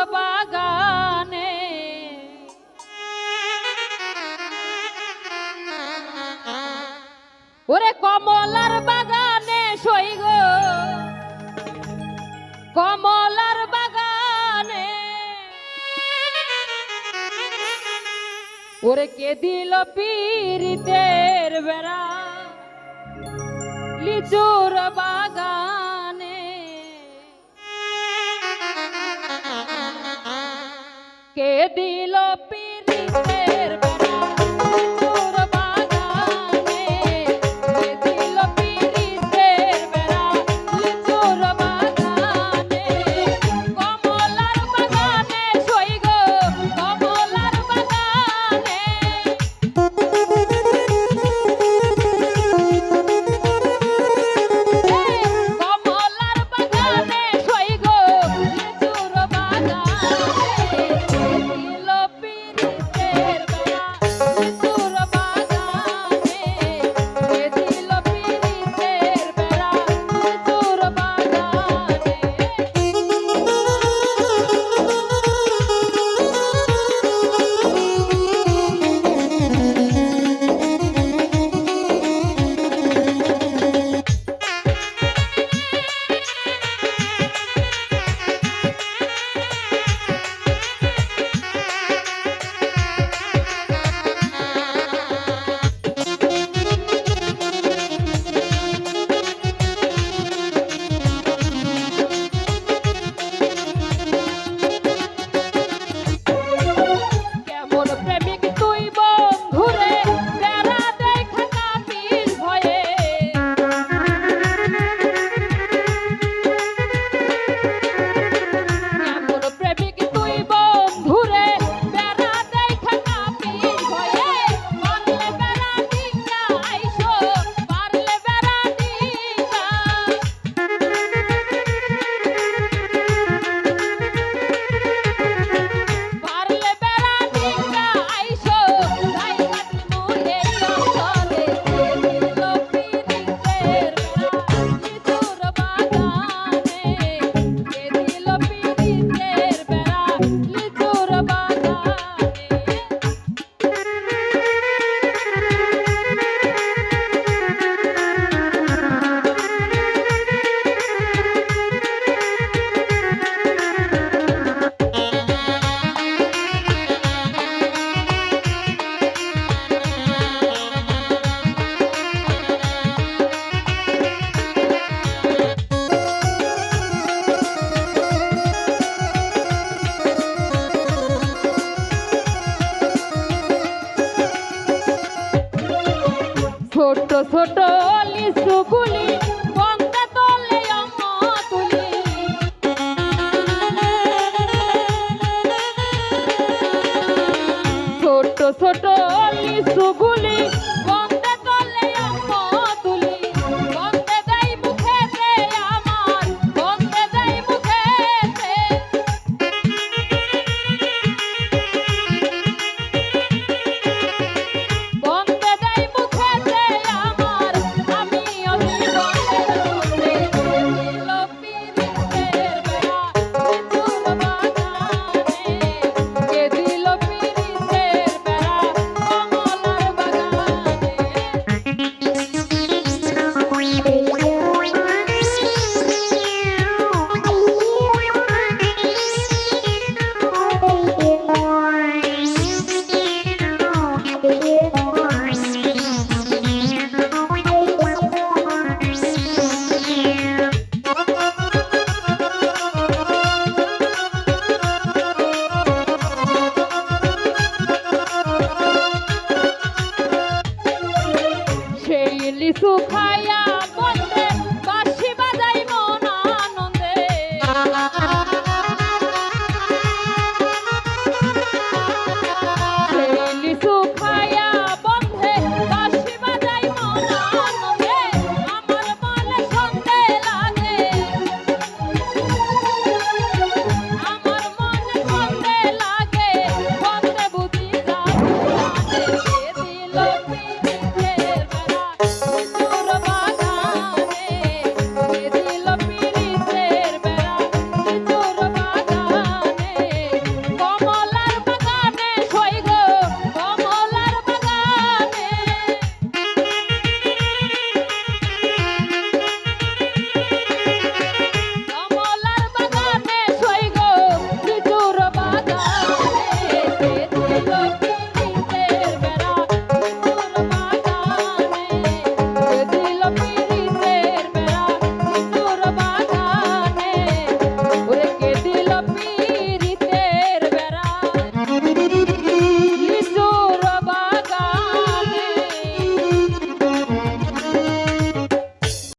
বাগানে ওরে কমলার বাগানে সই গো কমলার বাগানে ওরে কে দিল পীরিতের বেড়া লিচুর বাগানে কে দিল পীরিতের বেড়া লিচুর বাগানে কে দিল পীরিতের বেড়া লিচুর বাগানে কমলার বাগানে সই গো কমলার বাগানে কমলার বাগানে সই গো লিচুর বাগানে দিল পীরিতের বেড়া লিচুর বাগানে দিল পীরিতের বেড়া লিচুর বাগানে কেমন প্রেমিক তুই বন্ধুরে বেড়া দেখা কাপির ভয়ে কেমন প্রেমিক তুই বন্ধুরে বেড়া দেখা কাপির ভয়ে পারলে বেড়া দিকা আইসো পারলে বেড়া দিকা পারলে বেড়া দিকা আইসো তাই কাটমু এই অন্তরে দিল পীরিতের বেড়া লিচুর বাগানে কে দিল পীরিতের বেড়া লিচুর বাগানে ছোট ছোট লিচুগুলি